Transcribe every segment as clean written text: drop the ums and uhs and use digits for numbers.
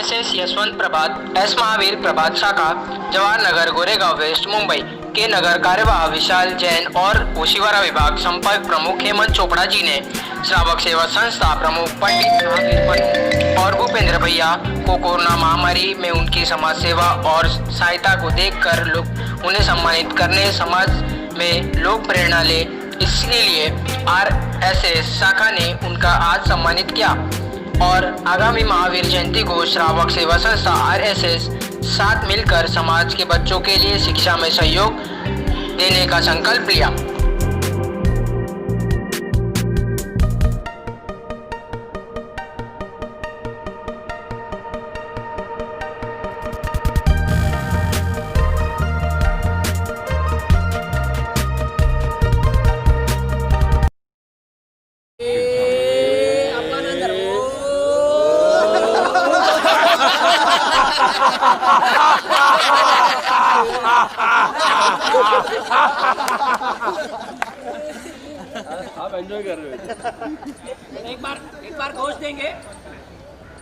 RSS Yashwant प्रभात S Mahavir प्रभात शाखा Jawahar Nagar Goregaon waste Mumbai के नगर कार्यवाह विशाल जैन और ओशिवरा विभाग संपर्क प्रमुख हेमंत चोपड़ा जी ने श्रावक सेवा संस्था प्रमुख पंडित महावीर पन्नू और भूपेंद्र भैया को कोरोना महामारी में उनकी समाज सेवा और सहायता को देखकर उन्हें सम्मानित करने समाज में लोग प्रेरणा ले, इसलिए आरएसएस शाखा ने उनका आज सम्मानित किया और आगामी महावीर जयंती को श्रावक सेवा संस्था आरएसएस साथ मिलकर समाज के बच्चों के लिए शिक्षा में सहयोग देने का संकल्प लिया। आप एंजॉय कर रहे हो। एक बार घोष देंगे,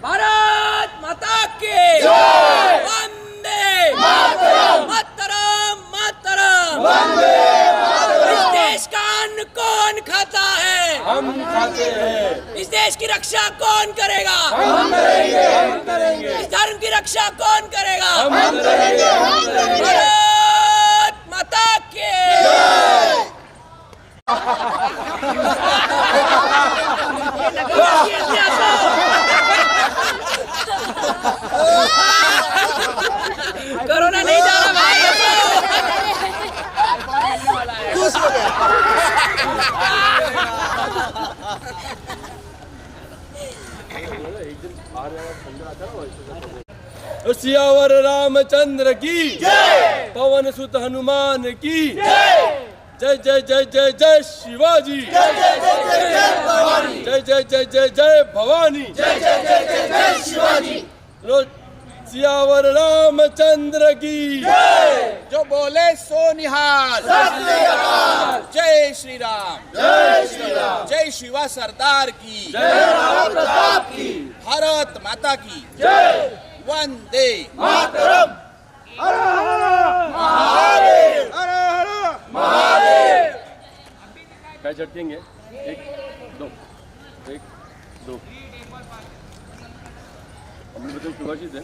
भारत माता की जय, वंदे मातरम, मातरम मातरम, वंदे मातरम। इस देश का अन्न कौन खाता है? हम खाते हैं। इस देश की रक्षा कौन करेगा? हम करेंगे, हम करेंगे। इस धर्म की रक्षा कौन करेगा? हम करेंगे, हम करेंगे। भारत माता की जय। कोरोना नहीं जा रहा भाई, खुश हो गया। सियावर रामचंद्र की जय, पवन सुत हनुमान की जय, जय जय जय जय जय शिवाजी, जय जय जय जय जय भवानी, जय जय जय जय जय भवानी, जय जय जय जय जय शिवाजी। सियावर रामचंद्र की जय, जो बोले सो निहाल, सत श्री अकाल। जय श्री राम, जय श्री राम, जय शिवा सरदार की, जय राम प्रताप की भारत माता की जय, वंदे मातरम। हर हर महादेव, हर हर महादेव। काय झटकेंगे, एक दो, एक दो। हमने बताया सुभाषित है।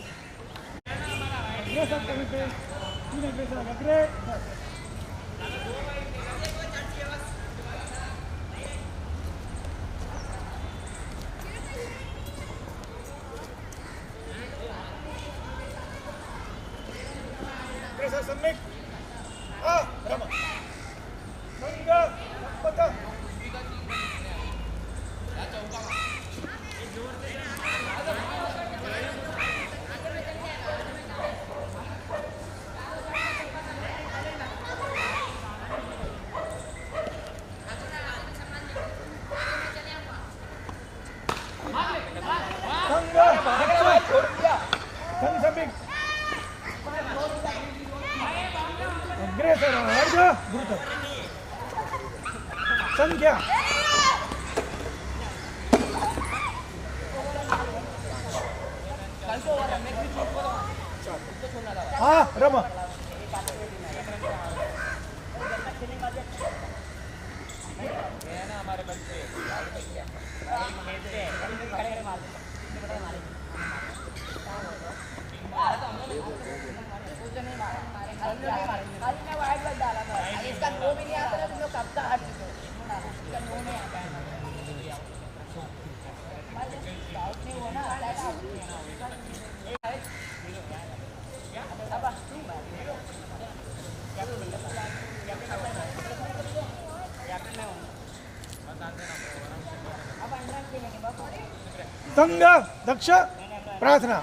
संख्या हाँ रमा संघ दक्ष प्रार्थना।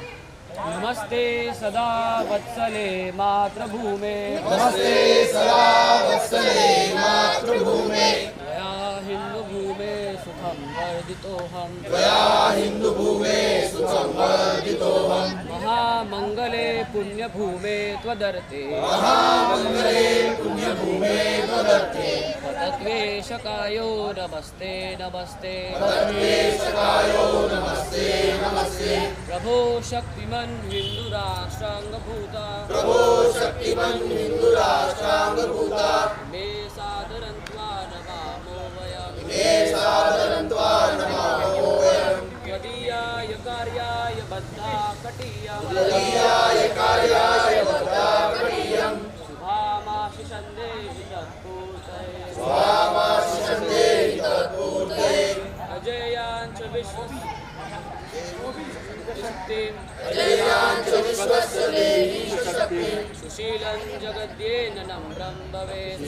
नमस्ते सदा वत्सले मातृभूमे, नमस्ते सदा वत्सले मातृभूमे, त्वया हिन्दुभूमे सुखं वर्धितोऽहम्, त्वया हिन्दुभूमे सुखं वर्धितोऽहम्, महामङ्गले पुण्यभूमे त्वदर्थे, महामङ्गले पुण्यभूमे त्वदर्थे, पततु सर्वेशकायो नमस्ते नमस्ते प्रभो शक्तिमन् हिन्दुराष्ट्राङ्गभूता मे सादरं त्वा नमामो वयम् त्वदीयाय कार्याय बद्धा कटीयम् शुभामाशिषं देहि तत्पूर्तये अजेयाञ्च विश्वस्तिम् सुशीलं जगद्येन नम्रं भवेत्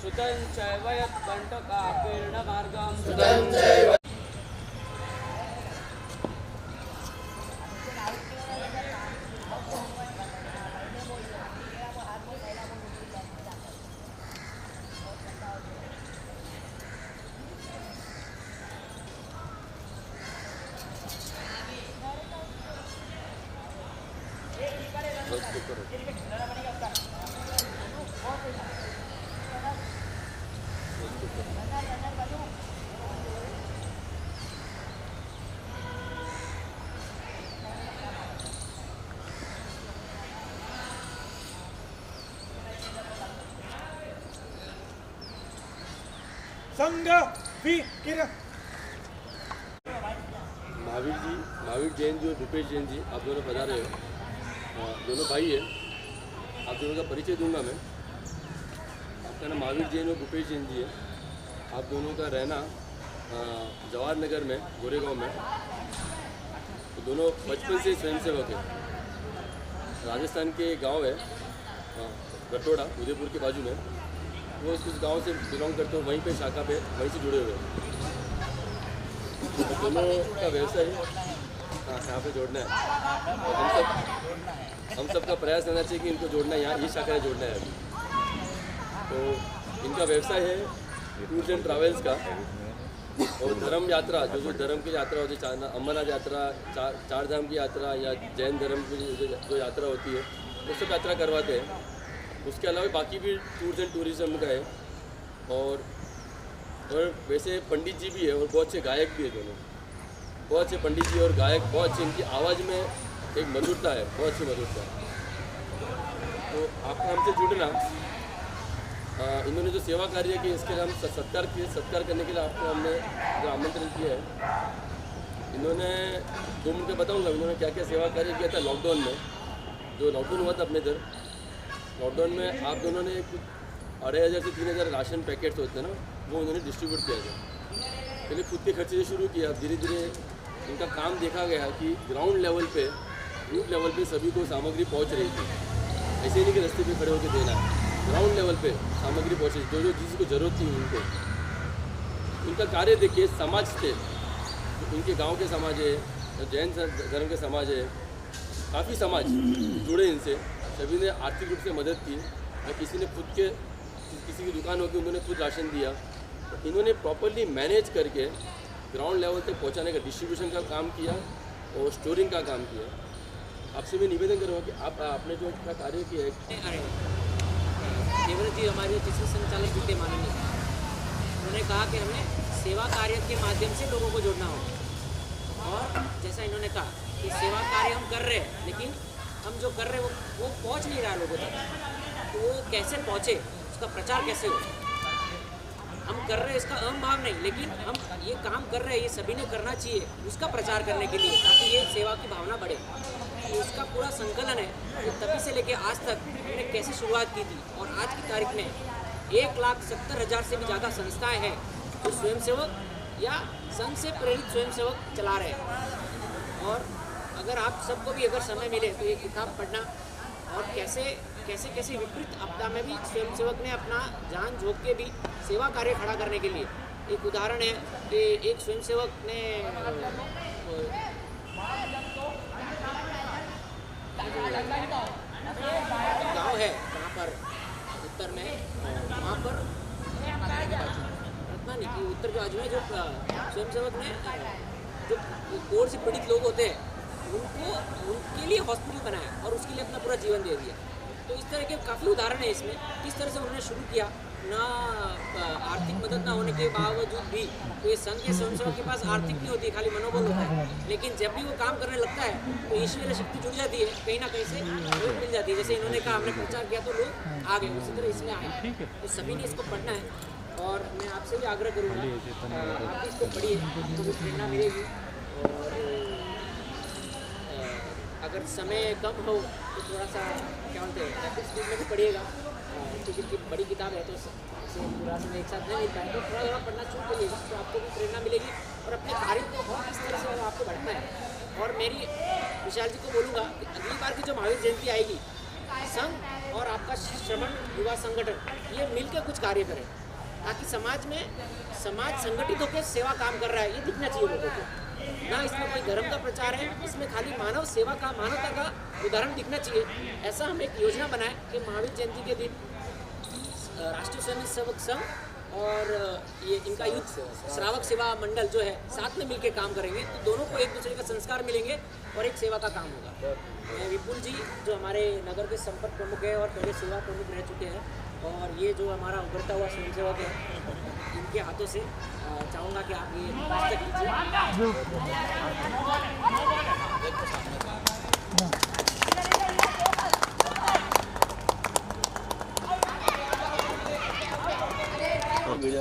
श्रुतं चैव यत्कण्टकाकीर्णमार्गम् संघ विकिर महावीर जैन जी और भूपेश जैन जी आप दोनों पधारे हो। दोनों भाई है। आप दोनों का परिचय दूंगा मैं। आपका नाम महावीर जैन और भूपेश जैन जी है। आप दोनों का रहना जवाहर नगर में गोरेगांव में। तो दोनों बचपन से स्वयंसेवक है। राजस्थान के गांव है गटोड़ा उदयपुर के बाजू में। वो उस गांव से बिलोंग करते हो, वहीं पे शाखा पे वहीं से जुड़े हुए हैं। तो दोनों का व्यवसाय यहाँ पे जोड़ना है। और हम सब का प्रयास रहना चाहिए कि इनको जोड़ना है, यहाँ ये शाखा है जोड़ना है अभी। तो इनका व्यवसाय है टूर्स एंड ट्रैवल्स का। और धर्म यात्रा जो धर्म की यात्रा होती है, अमरनाथ यात्रा, चार धाम की यात्रा या जैन धर्म की जो यात्रा होती है वो सब यात्रा करवाते हैं। उसके अलावा बाकी भी टूर्स एंड टूरिज़्म का है। और वैसे पंडित जी भी है और बहुत से गायक भी है। दोनों बहुत से पंडित जी और गायक, बहुत अच्छी इनकी आवाज़ में एक मधुरता है, बहुत अच्छी मधुरता है। तो आपको हमसे जुड़ना, इन्होंने जो सेवा कार्य किया इसके लिए हम सत्कार करने के लिए आपको हमने जो आमंत्रण किया है। इन्होंने 2 मिनट में बताऊँगा इन्होंने क्या क्या सेवा कार्य किया था लॉकडाउन में। जो लॉकडाउन हुआ था अपने इधर, लॉकडाउन में आप दोनों ने कुछ 2500 से 3000 राशन पैकेट्स होते हैं ना, वो उन्होंने डिस्ट्रीब्यूट किया था। पहले खुद के खर्चे से शुरू किया, धीरे धीरे इनका काम देखा गया कि ग्राउंड लेवल पे, रूट लेवल पे सभी को सामग्री पहुंच रही थी। ऐसे नहीं कि रास्ते पे खड़े होकर देना है, ग्राउंड लेवल पे सामग्री पहुँची, जो जिसको ज़रूरत थी उनको। उनका कार्य देखिए, समाज से इनके गाँव के समाज है, जैन धर्म के समाज है, काफ़ी समाज जुड़े इनसे। सभी ने आर्थिक रूप से मदद की। और किसी ने खुद के किसी की दुकान होगी उन्होंने खुद राशन दिया। तो इन्होंने प्रॉपरली मैनेज करके ग्राउंड लेवल तक पहुंचाने का डिस्ट्रीब्यूशन का काम किया और स्टोरिंग का काम किया। आपसे मैं निवेदन करूँगा कि आपने जो क्या कार्य किया है। देवव्रत जी हमारे चिकित्सा संचालक भी थे माननीय, उन्होंने कहा कि हमें सेवा कार्य के माध्यम से लोगों को जोड़ना होगा। और जैसा इन्होंने कहा कि सेवा कार्य हम कर रहे हैं, लेकिन हम जो कर रहे हैं वो पहुंच नहीं रहा लोगों तक। तो वो कैसे पहुंचे, उसका प्रचार कैसे हो। हम कर रहे हैं इसका अहम भाव नहीं, लेकिन हम ये काम कर रहे हैं, ये सभी ने करना चाहिए उसका प्रचार करने के लिए, ताकि ये सेवा की भावना बढ़े। तो उसका पूरा संकलन है कि तभी से लेके आज तक हमने कैसे शुरुआत की थी। और आज की तारीख में 1,70,000 से भी ज़्यादा संस्थाएँ हैं जो स्वयंसेवक या संघ से प्रेरित स्वयंसेवक चला रहे हैं। और अगर आप सबको भी अगर समय मिले तो ये किताब पढ़ना, और कैसे कैसे कैसे विपरीत आपदा में भी स्वयंसेवक ने अपना जान झोंक के भी सेवा कार्य खड़ा करने के लिए। एक उदाहरण है कि एक स्वयंसेवक ने गांव है वहाँ पर उत्तर में, वहाँ पर रत्नानी की उत्तर के बाजू में जो स्वयंसेवक ने जो कोर से पीड़ित लोग होते हैं उनके लिए हॉस्पिटल बनाया और उसके लिए अपना पूरा जीवन दे दिया। तो इस तरह के काफ़ी उदाहरण है इसमें, किस तरह से उन्होंने शुरू किया ना। आर्थिक मदद ना होने के बावजूद भी, तो ये संघ के स्वयंसेवक के पास आर्थिक नहीं होती, खाली मनोबल होता है, लेकिन जब भी वो काम करने लगता है तो ईश्वरीय शक्ति जुड़ जाती है, कहीं ना कहीं से मदद मिल जाती है। जैसे इन्होंने कहा हमने प्रचार किया तो लोग आ गए, उसी तरह इसमें आए। तो सभी ने इसको पढ़ना है और मैं आपसे भी आग्रह करूँगा आप भी इसको पढ़िए, तो भी प्रेरणा मिलेगी। और अगर समय कम हो तो थोड़ा सा क्या बोलते हैं रैपिड स्पीड में भी पढ़िएगा, क्योंकि बड़ी किताब है तो इसे पूरा समय एक साथ नहीं मिल पाए, तो थोड़ा थोड़ा पढ़ना शुरू करिएगा, तो आपको भी प्रेरणा मिलेगी और अपने कार्य को और किस तरह से आपको बढ़ना है। और मेरी विशाल जी को बोलूँगा कि अगली बार की जो महावीर जयंती आएगी, संघ और आपका श्रमण युवा संगठन ये मिलकर कुछ कार्य करें, ताकि समाज संगठित होकर सेवा काम कर रहा है ये दिखना चाहिए लोगों को। ना इसमें कोई धर्म का प्रचार है, इसमें खाली मानव सेवा का, मानवता का उदाहरण दिखना चाहिए। ऐसा हम एक योजना बनाए कि महावीर जयंती के दिन राष्ट्रीय स्वयंसेवक संघ और ये इनका युद्ध श्रावक सेवा मंडल जो है साथ में मिलकर काम करेंगे, तो दोनों को एक दूसरे का संस्कार मिलेंगे और एक सेवा का काम होगा। विपुल जी जो हमारे नगर के संपर्क प्रमुख है और पहले सेवा प्रमुख रह चुके हैं, और ये जो हमारा उभरता हुआ स्वयंसेवक है, इनके हाथों से चाहूँगा कि आप ये पुस्तक लीजिए।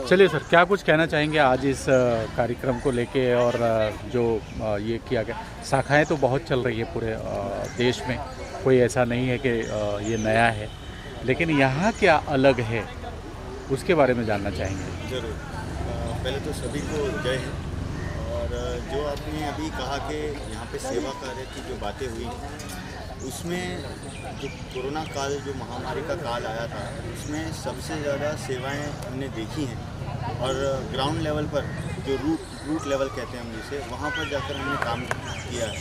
चलिए सर, क्या कुछ कहना चाहेंगे आज इस कार्यक्रम को लेके, और जो ये किया गया, शाखाएं तो बहुत चल रही है पूरे देश में, कोई ऐसा नहीं है कि ये नया है, लेकिन यहाँ क्या अलग है उसके बारे में जानना चाहेंगे। ज़रूर। पहले तो सभी को जय हिंद। और जो आपने अभी कहा कि यहाँ पे सेवा कार्य की जो बातें हुई, उसमें जो कोरोना काल, जो महामारी का काल आया था, उसमें सबसे ज़्यादा सेवाएं हमने देखी हैं। और ग्राउंड लेवल पर जो रूट लेवल कहते हैं हम जिसे, वहाँ पर जाकर हमने काम किया है।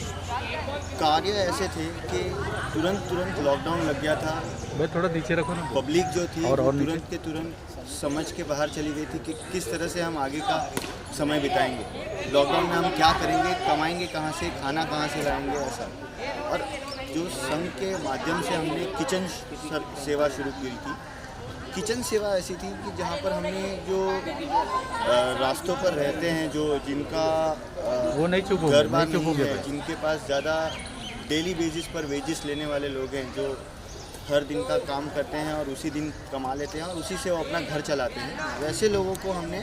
कार्य ऐसे थे कि तुरंत लॉकडाउन लग गया था, भाई थोड़ा नीचे रखो ना। पब्लिक जो थी और तुरंत के तुरंत समझ के बाहर चली गई थी कि किस तरह से हम आगे का समय बिताएंगे, लॉकडाउन में हम क्या करेंगे, कमाएंगे कहाँ से, खाना कहाँ से लाएंगे, ऐसा। और जो संघ के माध्यम से हमने किचन सेवा शुरू की थी। किचन सेवा ऐसी थी कि जहाँ पर हमने जो रास्तों पर रहते हैं, जो जिनका वो नहीं घर बार नहीं है, जिनके पास ज़्यादा डेली बेसिस पर वेजिस लेने वाले लोग हैं, जो हर दिन का काम करते हैं और उसी दिन कमा लेते हैं और उसी से वो अपना घर चलाते हैं, वैसे लोगों को हमने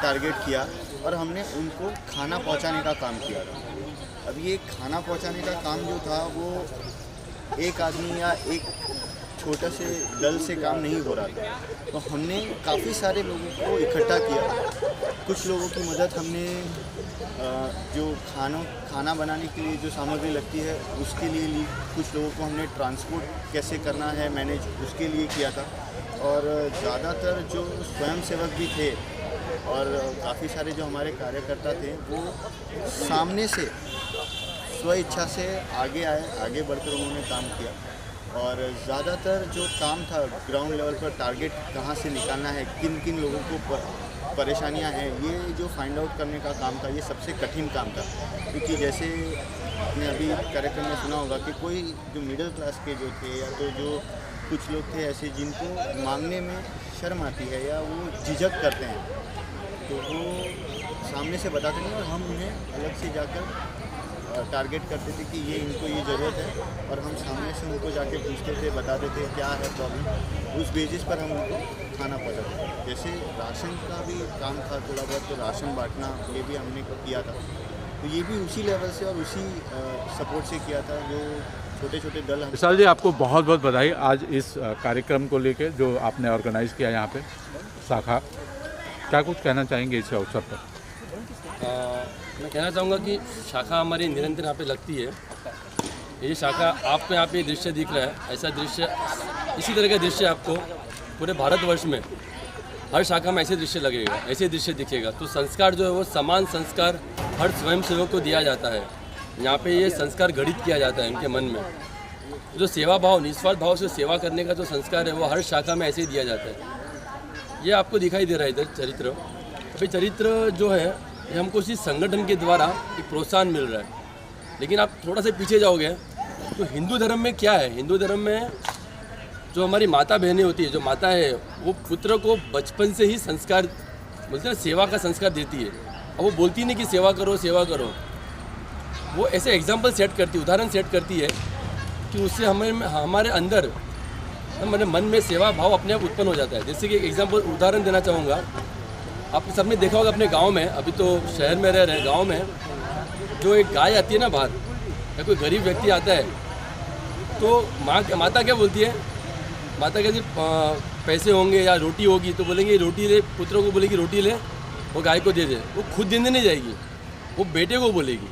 टारगेट किया और हमने उनको खाना पहुंचाने का काम किया था। अब ये खाना पहुंचाने का काम जो था वो एक आदमी या एक छोटे से दल से काम नहीं हो रहा था, तो हमने काफ़ी सारे लोगों को इकट्ठा किया। कुछ लोगों की मदद हमने जो खाना बनाने के लिए जो सामग्री लगती है उसके लिए ली, कुछ लोगों को हमने ट्रांसपोर्ट कैसे करना है मैनेज उसके लिए किया था। और ज़्यादातर जो स्वयंसेवक भी थे और काफ़ी सारे जो हमारे कार्यकर्ता थे, वो सामने से स्व इच्छा से आगे आए, आगे बढ़कर उन्होंने काम किया। और ज़्यादातर जो काम था ग्राउंड लेवल पर, टारगेट कहाँ से निकालना है, किन किन लोगों को परेशानियां हैं, ये जो फाइंड आउट करने का काम था, ये सबसे कठिन काम था। क्योंकि जैसे आपने अभी कार्यक्रम में सुना होगा कि कोई जो मिडिल क्लास के जो थे, या तो जो कुछ लोग थे ऐसे जिनको मांगने में शर्म आती है या वो झिझक करते हैं, तो वो सामने से बताते नहीं और हम उन्हें अलग से जाकर टारगेट करते थे कि ये इनको ये ज़रूरत है, और हम सामने से उनको जाके पूछते थे, बताते थे क्या है प्रॉब्लम, उस बेसिस पर हम उनको खाना पहुँचाते थे। जैसे राशन का भी काम था थोड़ा बहुत, तो राशन बांटना ये भी हमने किया था, तो ये भी उसी लेवल से और उसी सपोर्ट से किया था जो छोटे छोटे दल। विशाल जी, आपको बहुत बहुत बधाई आज इस कार्यक्रम को लेकर जो आपने ऑर्गेनाइज़ किया यहाँ पे शाखा, क्या कुछ कहना चाहेंगे इस अवसर पर? मैं कहना चाहूँगा कि शाखा हमारी निरंतर यहाँ पे लगती है। ये शाखा आपको यहाँ पे दृश्य दिख रहा है, ऐसा दृश्य, इसी तरह का दृश्य आपको पूरे भारतवर्ष में हर शाखा में ऐसे दृश्य लगेगा, ऐसे दृश्य दिखेगा। तो संस्कार जो है वो समान संस्कार हर स्वयंसेवक को दिया जाता है। यहाँ पे ये संस्कार घड़ित किया जाता है उनके मन में। जो सेवा भाव, निस्वार्थ भाव से सेवा करने का जो संस्कार है वो हर शाखा में ऐसे ही दिया जाता है। ये आपको दिखाई दे रहा है इधर चरित्र। अभी चरित्र जो है ये हमको इसी संगठन के द्वारा एक प्रोत्साहन मिल रहा है। लेकिन आप थोड़ा सा पीछे जाओगे तो हिंदू धर्म में क्या है, हिंदू धर्म में जो हमारी माता बहनें होती है, जो माता है, वो पुत्र को बचपन से ही संस्कार बोलते हैं, सेवा का संस्कार देती है। अब वो बोलती नहीं कि सेवा करो सेवा करो, वो ऐसे एग्जाम्पल सेट करती है, उदाहरण सेट करती है कि उससे हमारे अंदर हमारे मन में सेवा भाव अपने आप उत्पन्न हो जाता है। जैसे कि एक एग्जाम्पल उदाहरण देना चाहूँगा, आप सबने देखा होगा अपने गांव में, अभी तो शहर में रह रहे हैं, गांव में जो एक गाय आती है ना बाहर, या कोई गरीब व्यक्ति आता है तो माता क्या बोलती है, माता कहती पैसे होंगे या रोटी होगी तो बोलेंगे रोटी ले, पुत्रों को बोलेगी रोटी ले, वो गाय को दे दे, वो खुद देने नहीं जाएगी, वो बेटे को बोलेगी।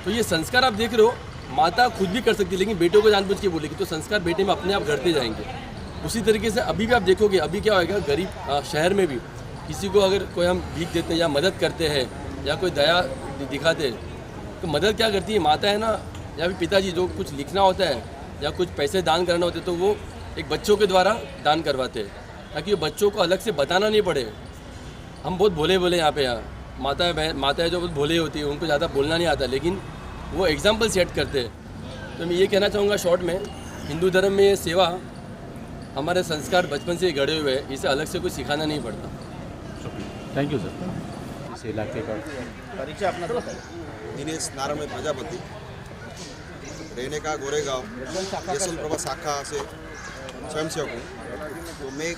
तो ये संस्कार आप देख रहे हो, माता खुद भी कर सकती है लेकिन बेटों को जानबूझ के बोलेगी, तो संस्कार बेटे में अपने आप घटते जाएंगे। उसी तरीके से अभी भी आप देखोगे, अभी क्या होगा, गरीब शहर में भी किसी को अगर कोई हम भीख देते हैं या मदद करते हैं या कोई दया दिखाते हैं तो मदद क्या करती है माता है ना, या फिर पिताजी जो कुछ लिखना होता है या कुछ पैसे दान करना होते हैं तो वो एक बच्चों के द्वारा दान करवाते हैं, ताकि बच्चों को अलग से बताना नहीं पड़े। हम बहुत भोले यहाँ पे माताएं जो बहुत भोले होती है, उनको ज़्यादा बोलना नहीं आता, लेकिन वो एग्जाम्पल सेट करते हैं। तो मैं ये कहना चाहूँगा शॉर्ट में, हिंदू धर्म में सेवा हमारे संस्कार बचपन से ही गढ़े हुए हैं, इसे अलग से कुछ सिखाना नहीं पड़ता। Thank you sir. इस इलाके का परिचय अपना दिनेश नारायण प्रजापति, रहने का गोरेगांव, यशवंत प्रभा शाखा से स्वयंसेवक हूँ। तो मैं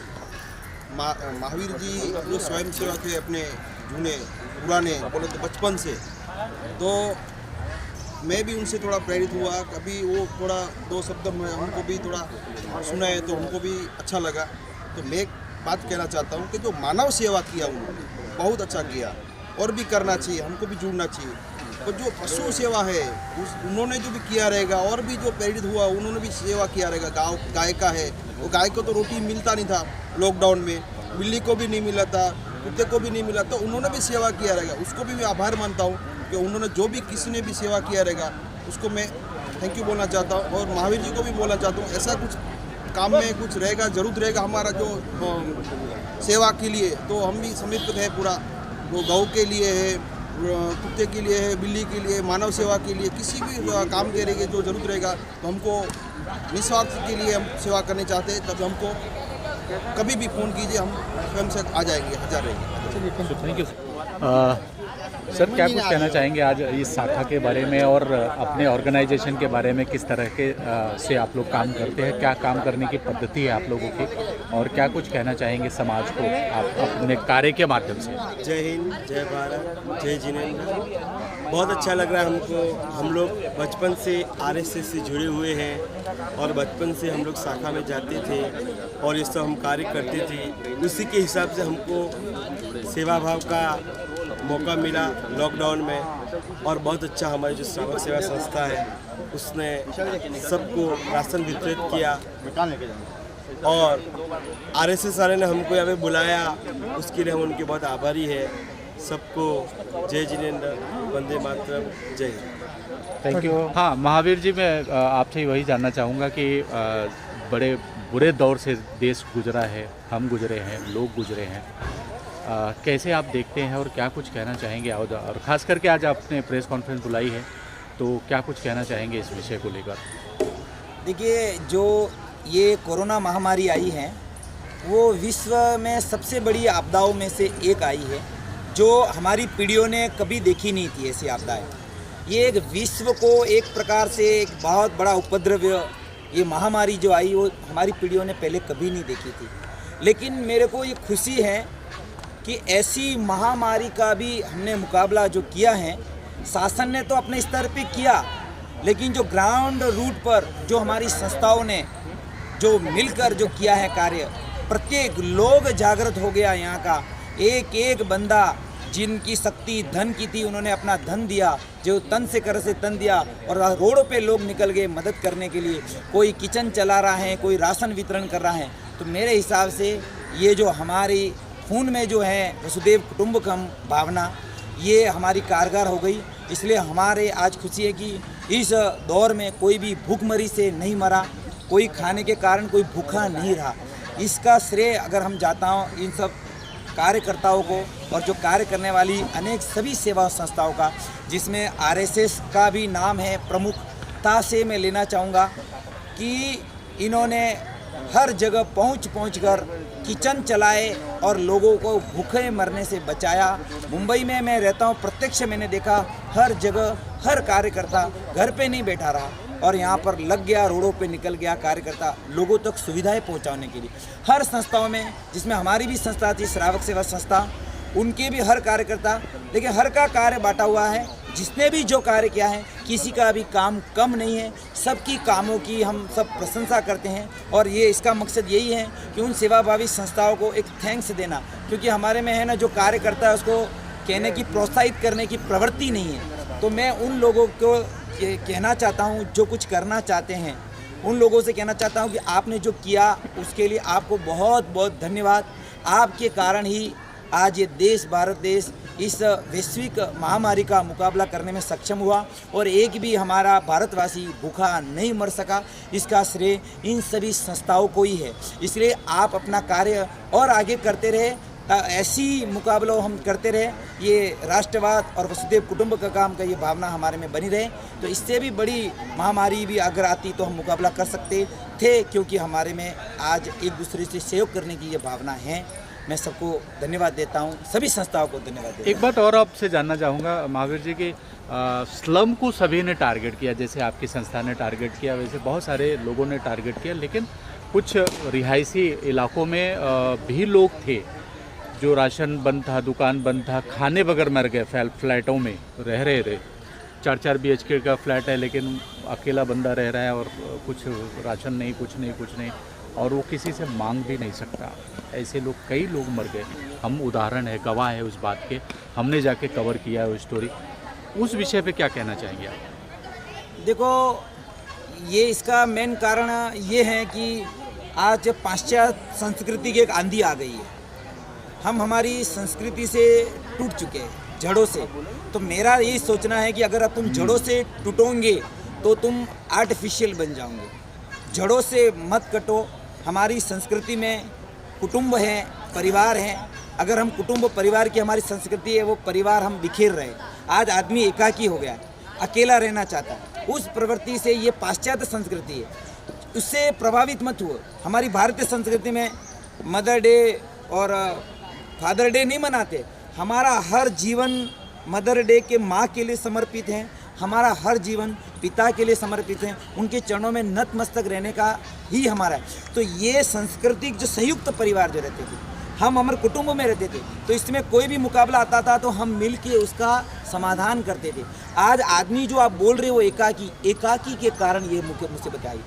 महावीर जी जो स्वयंसेवक है अपने जूने पुराने बोले तो बचपन से, तो मैं भी उनसे थोड़ा प्रेरित हुआ। कभी वो थोड़ा दो शब्द में हमको भी थोड़ा सुनाए तो उनको भी अच्छा लगा। तो मैं एक बात कहना चाहता हूँ कि जो मानव सेवा किया उन्होंने बहुत अच्छा किया, और भी करना चाहिए, हमको भी जुड़ना चाहिए। तो जो पशु सेवा है उन्होंने जो भी किया रहेगा, और भी जो प्रेरित हुआ उन्होंने भी सेवा किया रहेगा। गाय का है, वो गाय को तो रोटी मिलता नहीं था लॉकडाउन में, बिल्ली को भी नहीं मिला था, कुत्ते को भी नहीं मिला, तो उन्होंने भी सेवा किया रहेगा। उसको भी मैं आभार मानता हूँ कि उन्होंने जो भी किसी ने भी सेवा किया रहेगा उसको मैं थैंक यू बोलना चाहता हूँ। और महावीर जी को भी बोलना चाहता हूँ, ऐसा कुछ काम में कुछ रहेगा जरूर रहेगा हमारा जो सेवा के लिए, तो हम भी समर्पित है पूरा। वो गौ के लिए है, कुत्ते के लिए है, बिल्ली के लिए, मानव सेवा के लिए, किसी भी काम के लिए जो जरूरत रहेगा तो हमको निस्वार्थ के लिए हम सेवा करने चाहते हैं। तब हमको कभी भी फ़ोन कीजिए, हम स्वयं से आ जाएंगे, हाजिर रहेंगे। Thank you sir. क्या कुछ कहना चाहेंगे आज इस शाखा के बारे में और अपने ऑर्गेनाइजेशन के बारे में, किस तरह के से आप लोग काम करते हैं, क्या काम करने की पद्धति है आप लोगों की, और क्या कुछ कहना चाहेंगे समाज को आप अपने कार्य के माध्यम से? जय हिंद, जय भारत, जय जिनेंद्र। बहुत अच्छा लग रहा है हमको। हम लोग बचपन से आरएसएस से जुड़े हुए हैं और बचपन से हम लोग शाखा में जाते थे और ये सब हम कार्य करते थे। उसी के हिसाब से हमको सेवा भाव का मौका मिला लॉकडाउन में, और बहुत अच्छा हमारी जो श्रावक सेवा संस्था है उसने सबको राशन वितरित किया, और आरएसएस वाले ने हमको यहाँ पे बुलाया, उसके लिए हम उनके बहुत आभारी है। सबको जय जिनेंद्र, वंदे मातरम, जय हिंद। Thank you. हाँ महावीर जी, मैं आपसे वही जानना चाहूँगा कि बड़े बुरे दौर से देश गुजरा है, हम गुजरे हैं, लोग गुजरे हैं, कैसे आप देखते हैं और क्या कुछ कहना चाहेंगे? और ख़ास करके आज आपने प्रेस कॉन्फ्रेंस बुलाई है तो क्या कुछ कहना चाहेंगे इस विषय को लेकर? देखिए, जो ये कोरोना महामारी आई है वो विश्व में सबसे बड़ी आपदाओं में से एक आई है, जो हमारी पीढ़ियों ने कभी देखी नहीं थी ऐसी आपदाएं। ये एक विश्व को एक प्रकार से एक बहुत बड़ा उपद्रव, ये महामारी जो आई वो हमारी पीढ़ियों ने पहले कभी नहीं देखी थी। लेकिन मेरे को ये खुशी है कि ऐसी महामारी का भी हमने मुकाबला जो किया है, शासन ने तो अपने स्तर पे किया, लेकिन जो ग्राउंड रूट पर जो हमारी संस्थाओं ने जो मिलकर जो किया है कार्य, प्रत्येक लोग जागृत हो गया। यहाँ का एक एक बंदा जिनकी शक्ति धन की थी उन्होंने अपना धन दिया, जो तन से कर से तन दिया, और रोडों पे लोग निकल गए मदद करने के लिए। कोई किचन चला रहा है, कोई राशन वितरण कर रहा है। तो मेरे हिसाब से ये जो हमारी खून में जो है वसुदेव कुटुंबकम भावना, ये हमारी कारगर हो गई। इसलिए हमारे आज खुशी है कि इस दौर में कोई भी भूखमरी से नहीं मरा, कोई खाने के कारण कोई भूखा नहीं रहा। इसका श्रेय अगर हम जाता हूँ इन सब कार्यकर्ताओं को और जो कार्य करने वाली अनेक सभी सेवा संस्थाओं का, जिसमें आरएसएस का भी नाम है। प्रमुखता से मैं लेना चाहूँगा कि इन्होंने हर जगह पहुंच कर किचन चलाए और लोगों को भूखे मरने से बचाया। मुंबई में मैं रहता हूं, प्रत्यक्ष मैंने देखा हर जगह हर कार्यकर्ता घर पे नहीं बैठा रहा और यहाँ पर लग गया, रोडों पे निकल गया कार्यकर्ता लोगों तक सुविधाएं पहुँचाने के लिए। हर संस्थाओं में, जिसमें हमारी भी संस्था थी श्रावक सेवा संस्था, उनके भी हर कार्यकर्ता, लेकिन हर का कार्य बांटा हुआ है। जिसने भी जो कार्य किया है, किसी का भी काम कम नहीं है, सबकी कामों की हम सब प्रशंसा करते हैं। और ये इसका मकसद यही है कि उन सेवाभावी संस्थाओं को एक थैंक्स देना, क्योंकि हमारे में है ना, जो कार्य करता है उसको कहने की, प्रोत्साहित करने की प्रवृत्ति नहीं है। तो मैं उन लोगों को कहना चाहता हूँ जो कुछ करना चाहते हैं, उन लोगों से कहना चाहता हूँ कि आपने जो किया उसके लिए आपको बहुत बहुत धन्यवाद। आपके कारण ही आज ये देश, भारत देश इस वैश्विक महामारी का मुकाबला करने में सक्षम हुआ और एक भी हमारा भारतवासी भूखा नहीं मर सका। इसका श्रेय इन सभी संस्थाओं को ही है। इसलिए आप अपना कार्य और आगे करते रहे, ऐसी मुकाबलों हम करते रहे। ये राष्ट्रवाद और वसुधैव कुटुंब का काम का ये भावना हमारे में बनी रहे, तो इससे भी बड़ी महामारी भी अगर आती तो हम मुकाबला कर सकते थे, क्योंकि हमारे में आज एक दूसरे से सहयोग करने की ये भावना है। मैं सबको धन्यवाद देता हूँ, सभी संस्थाओं को धन्यवाद देता हूँ। एक बात और आपसे जानना चाहूँगा महावीर जी कि स्लम को सभी ने टारगेट किया, जैसे आपकी संस्था ने टारगेट किया, वैसे बहुत सारे लोगों ने टारगेट किया, लेकिन कुछ रिहायशी इलाकों में भी लोग थे जो राशन बंद था, दुकान बंद था, खाने बगैर मर गए, फ्लैटों में रह रहे थे। 4-4 BHK का फ्लैट है, लेकिन अकेला बंदा रह रहा है और कुछ राशन नहीं, कुछ नहीं, और वो किसी से मांग भी नहीं सकता। ऐसे लोग, कई लोग मर गए। हम उदाहरण है, गवाह है उस बात के, हमने जाके कवर किया है वो स्टोरी। उस विषय पे क्या कहना चाहेंगे आप? देखो, ये इसका मेन कारण ये है कि आज पाश्चात्य संस्कृति की एक आंधी आ गई है। हम हमारी संस्कृति से टूट चुके हैं, जड़ों से। तो मेरा यही सोचना है कि अगर तुम जड़ों से टूटोगे तो तुम आर्टिफिशियल बन जाओगे। जड़ों से मत कटो। हमारी संस्कृति में कुटुंब है, परिवार है। अगर हम कुटुंब परिवार की हमारी संस्कृति है, वो परिवार हम बिखेर रहे। आज आदमी एकाकी हो गया, अकेला रहना चाहता है। उस प्रवृत्ति से ये पाश्चात्य संस्कृति है, उससे प्रभावित मत हुओ। हमारी भारतीय संस्कृति में मदर डे और फादर डे नहीं मनाते। हमारा हर जीवन मदर डे के माँ के लिए समर्पित है, हमारा हर जीवन पिता के लिए समर्पित है, उनके चरणों में नतमस्तक रहने का ही हमारा है। तो ये सांस्कृतिक जो संयुक्त परिवार जो रहते थे, हम हमारे कुटुंब में रहते थे, तो इसमें कोई भी मुकाबला आता था तो हम मिल के उसका समाधान करते थे। आज आदमी जो आप बोल रहे हो एकाकी के कारण ये मुसीबत आई।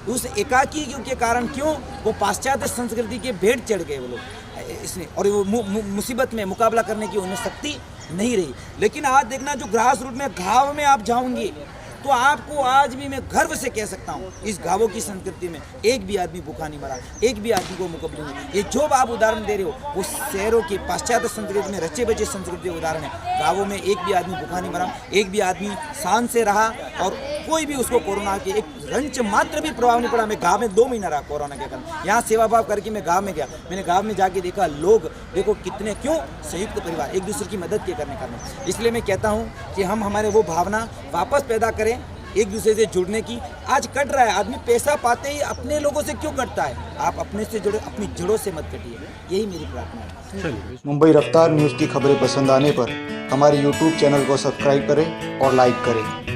उस एकाकी के कारण क्यों? वो पाश्चात्य संस्कृति के भेंट चढ़ गए वो लोग इसमें, और वो मुसीबत में मुकाबला करने की उन्हें शक्ति नहीं रही। लेकिन आज देखना, जो ग्रास रूट में गाँव में आप जाओगे तो आपको आज भी मैं गर्व से कह सकता हूँ, इस गाँवों की संस्कृति में एक भी आदमी भूखा नहीं मरा, एक भी आदमी को मुकाबले नहीं। ये जो आप उदाहरण दे रहे हो वो शहरों की पाश्चात्य संस्कृति में रचे बचे संस्कृति के उदाहरण है। गाँवों में एक भी आदमी भूखा नहीं मरा, एक भी आदमी शान से रहा और कोई भी उसको कोरोना के एक रंच मात्र भी प्रभाव नहीं पड़ा। मैं गाँव में 2 महीना रहा कोरोना के कारण। यहाँ सेवा भाव करके मैं गाँव में गया, मैंने गाँव में जाके देखा लोग देखो कितने, क्यों? संयुक्त परिवार, एक दूसरे की मदद के करने का। इसलिए मैं कहता हूँ कि हम हमारे वो भावना वापस पैदा करें, एक दूसरे से जुड़ने की। आज कट रहा है आदमी, पैसा पाते ही अपने लोगों से क्यों कटता है? आप अपने से जुड़े, अपनी जड़ों से मत कटिए, यही मेरी प्रार्थना है। मुंबई रफ्तार न्यूज़ की खबरें पसंद आने पर हमारे YouTube चैनल को सब्सक्राइब करें और लाइक करें।